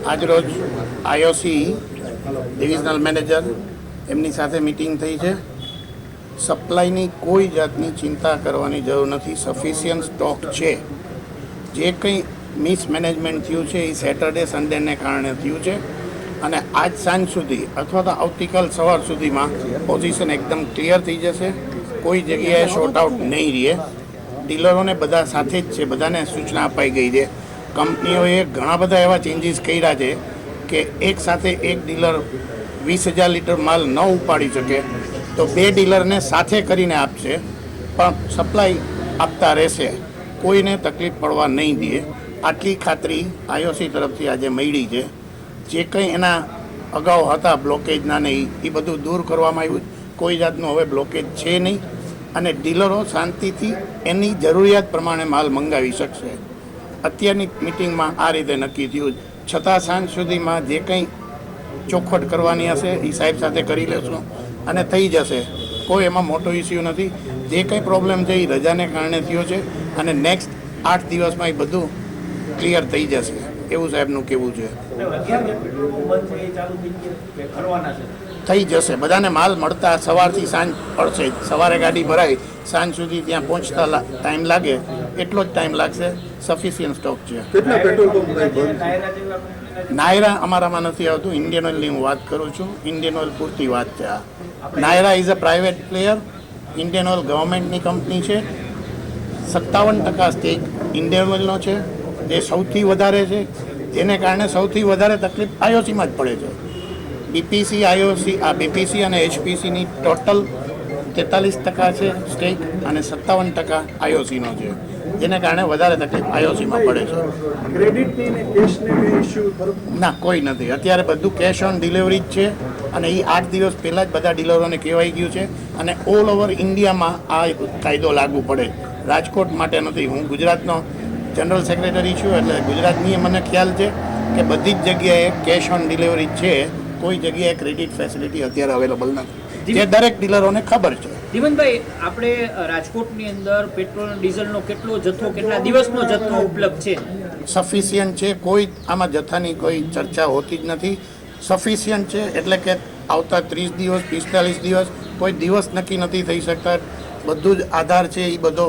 આજરોજ IOC divisional manager એમની સાથે મિટિંગ થઈ છે. સપ્લાયની કોઈ જાતની ચિંતા કરવાની જરૂર નથી. સફિશિયન્ટ સ્ટોક છે. જે કંઈ મિસમેનેજમેન્ટ થયું છે એ સેટરડે સન્ડેને કારણે થયું છે અને આજ સાંજ સુધી અથવા તો આવતીકાલ સવાર સુધીમાં પોઝિશન એકદમ ક્લિયર થઈ જશે. કોઈ જગ્યાએ શોર્ટ આઉટ નહીં રહે. ડીલરોને બધા સાથે જ છે, બધાને સૂચના અપાઈ ગઈ છે. કંપનીઓએ ઘણા બધા એવા ચેન્જીસ કર્યા છે કે એક સાથે એક ડીલર 20,000 લીટર માલ ન ઉપાડી શકે તો 2 ડીલરને સાથે કરીને આપશે, પણ સપ્લાય આપતા રહેશે. કોઈને તકલીફ પડવા નહીં દે. આટલી ખાતરી આઈઓસી તરફથી આજે મળી છે. જે કંઈ એના અગાઉ હતા બ્લોકેજના ને એ બધું દૂર કરવામાં આવ્યું. કોઈ જાતનું હવે બ્લોકેજ છે નહીં અને ડીલરો શાંતિથી એની જરૂરિયાત પ્રમાણે માલ મંગાવી શકશે. અત્યારની મિટિંગમાં આ રીતે નક્કી થયું. છતાં સાંજ સુધીમાં જે કંઈ ચોખવટ કરવાની હશે એ સાહેબ સાથે કરી લેશું અને થઈ જશે. કોઈ એમાં મોટો ઇસ્યુ નથી. જે કંઈ પ્રોબ્લેમ છે એ રજાને કારણે થયો છે અને નેક્સ્ટ 8 દિવસમાં એ બધું ક્લિયર થઈ જશે એવું સાહેબનું કહેવું છે. થઈ જશે. બધાને માલ મળતા સવારથી સાંજ પડશે. સવારે ગાડી ભરાય સાંજ સુધી ત્યાં પહોંચતા ટાઈમ લાગે એટલો જ ટાઈમ લાગશે. સફિશિયન્ટ સ્ટોક છે. નાયરા અમારામાં નથી આવતું. ઇન્ડિયન ઓઇલની હું વાત કરું છું. ઇન્ડિયન ઓઇલ પૂરતી વાત છે આ. Nayara is a private player. Indian oil ગવર્મેન્ટની કંપની છે. 57% સ્ટેક ઇન્ડિયન ઓઇલનો છે. એ સૌથી વધારે છે. જેને કારણે સૌથી વધારે તકલીફ આઈઓસીમાં જ પડે છે. બીપીસી આઈઓસી આ બીપીસી અને એચપીસીની ટોટલ 43% છે સ્ટેક અને 57% આઈઓસીનો છે. જેને કારણે વધારે તકલીફ આઈઓસીમાં પડે છે. ના, કોઈ નથી. અત્યારે બધું કેશ ઓન ડિલિવરી જ છે અને એ 8 દિવસ પહેલાં જ બધા ડીલરોને કહેવાઈ ગયું છે અને ઓલ ઓવર ઇન્ડિયામાં આ કાયદો લાગુ પડે. રાજકોટ માટે નથી. હું ગુજરાતનો જનરલ સેક્રેટરી છું એટલે ગુજરાતની મને ખ્યાલ છે કે બધી જ જગ્યાએ કેશ ઓન ડિલિવરી છે. કોઈ જગ્યાએ ક્રેડિટ ફેસિલિટી અત્યારે અવેલેબલ નથી, જે દરેક ડીલરોને ખબર છે. જીવનભાઈ, આપણે રાજકોટની અંદર પેટ્રોલ ડીઝલનો કેટલો જથ્થો, કેટલા દિવસનો જથ્થો ઉપલબ્ધ છે? સફિશિયન્ટ છે. કોઈ આમાં જથ્થાની કોઈ ચર્ચા હોતી જ નથી. સફિશિયન્ટ છે એટલે કે આવતા 30 દિવસ 45 દિવસ કોઈ દિવસ નક્કી નથી થઈ શકતા. બધું જ આધાર છે એ બધો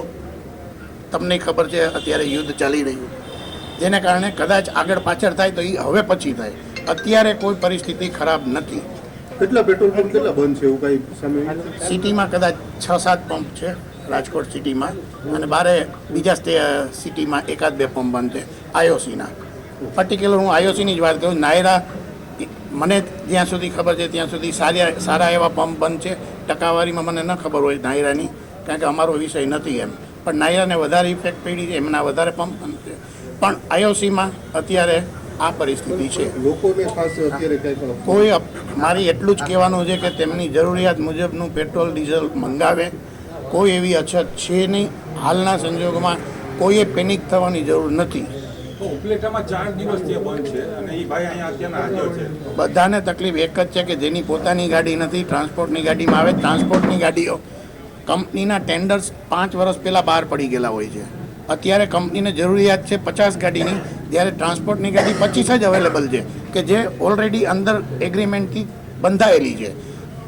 તમને ખબર છે. અત્યારે યુદ્ધ ચાલી રહ્યું જેને કારણે કદાચ આગળ પાછળ થાય તો એ હવે પછી થાય. અત્યારે કોઈ પરિસ્થિતિ ખરાબ નથી. કેટલા પેટ્રોલ પંપ કેટલા બંધ છે એવું કઈ સામે? સિટીમાં કદાચ 6-7 પંપ છે રાજકોટ સિટીમાં અને બારે બીજા સિટીમાં 1-2 પંપ બંધ છે આઈઓસીના. પર્ટિક્યુલર હું આઈઓસીની જ વાત કરું. નાયરા મને જ્યાં સુધી ખબર છે ત્યાં સુધી સારા એવા પંપ બંધ છે. ટકાવારીમાં મને ન ખબર હોય નાયરાની, કારણ કે અમારો વિષય નથી એમ. પણ નાયરાને વધારે ઇફેક્ટ પડી છે, એમના વધારે પંપ બંધ છે. પણ આઈઓસીમાં અત્યારે આ પરિસ્થિતિ છે. લોકોને ખાસ અત્યારે કોઈ મારી એટલું જ કહેવાનું છે કે તેમની જરૂરિયાત મુજબનું પેટ્રોલ ડીઝલ મંગાવે. કોઈ એવી અછત છે નહીં. હાલના સંજોગોમાં કોઈએ પેનિક થવાની જરૂર નથી. ઉપલેટામાં 4 દિવસથી બંધ છે અને એ ભાઈ અહીંયા અત્યારે હાજર છે. બધાને તકલીફ એક જ છે કે જેની પોતાની ગાડી નથી, ટ્રાન્સપોર્ટની ગાડીમાં આવે. ટ્રાન્સપોર્ટની ગાડીઓ કંપનીના ટેન્ડર્સ 5 વર્ષ પહેલાં બહાર પડી ગયેલા હોય છે. અત્યારે કંપનીને જરૂરિયાત છે 50 ગાડીની, જ્યારે ટ્રાન્સપોર્ટની ગાડી 25 જ અવેલેબલ છે કે જે ઓલરેડી અંદર એગ્રીમેન્ટથી બંધાયેલી છે.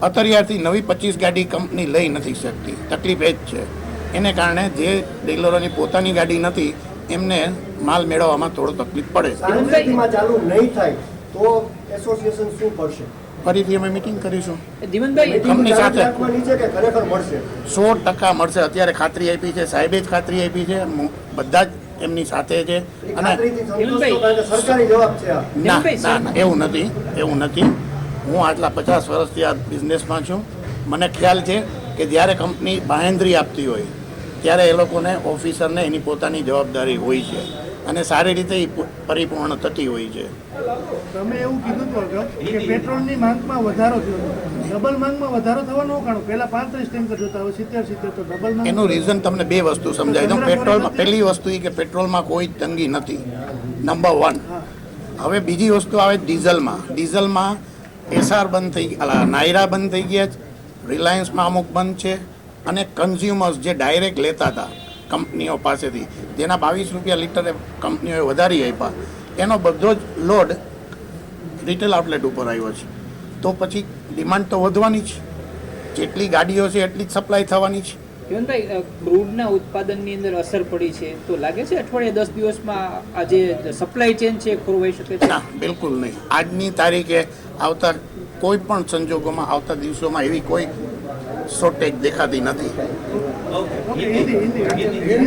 અત્યારથી નવી 25 ગાડી કંપની લઈ નથી શકતી. તકલીફ એ જ છે. એને કારણે જે ડીલરોની પોતાની ગાડી નથી એમને માલ મેળવવામાં થોડો તકલીફ પડે. ચાલુ નહીં થાય તો એસોસિએશન શું કરશે? ફરીથી અમે મિટિંગ કરીશું જીવનભાઈ, કંપની સાથે. ખરેખર મળશે 100% મળશે. અત્યારે ખાતરી આપી છે, સાહેબે જ ખાતરી આપી છે. બધા જ એમની સાથે છે અને સરકારી જવાબ છે. ના ના ના, એવું નથી. એવું નથી. હું આટલા 50 વર્ષથી આ બિઝનેસમાં છું. મને ખ્યાલ છે કે જ્યારે કંપની બાંહેધરી આપતી હોય ત્યારે એ લોકોને ઓફિસરને એની પોતાની જવાબદારી હોય છે અને સારી રીતે એ પરિપૂર્ણ થતી હોય છે. તમે એવું કીધું હતું અગાઉ કે પેટ્રોલની માંગમાં વધારો થયો. ડબલ માંગમાં વધારો થવાનું કારણ પહેલા 35 ટેન્કર જોતા હવે 70 તો ડબલ માંગ. એનું રીઝન તમને 2 વસ્તુ સમજાવી દઉં. પેટ્રોલમાં પહેલી વસ્તુ એ કે પેટ્રોલમાં કોઈ તંગી નથી, નંબર 1. હવે બીજી વસ્તુ આવે ડીઝલમાં. ડીઝલમાં એસઆર બંધ થઈ ગયા, નાયરા બંધ થઈ ગયા છે, રિલાયન્સમાં અમુક બંધ છે અને કન્ઝ્યુમર્સ જે ડાયરેક્ટ લેતા હતા કંપનીઓ પાસેથી, જેના 22 રૂપિયા લીટરે કંપનીઓએ વધારી આપ્યા, એનો બધો જ લોડ રિટેલ આઉટલેટ ઉપર આવ્યો છે, તો પછી ડિમાન્ડ તો વધવાની જ. જેટલી ગાડીઓ છે એટલી જ સપ્લાય થવાની છે. જીવનભાઈ, ક્રૂડના ઉત્પાદનની અંદર અસર પડી છે, તો લાગે છે અઠવાડિયે 10 દિવસમાં આ જે સપ્લાય ચેન છે એ ખોરવાઈ શકે છે? ના, બિલકુલ નહીં. આજની તારીખે આવતા કોઈ પણ સંજોગોમાં આવતા દિવસોમાં એવી કોઈ શોર્ટેજ દેખાતી નથી. ઓકે, હિન્દી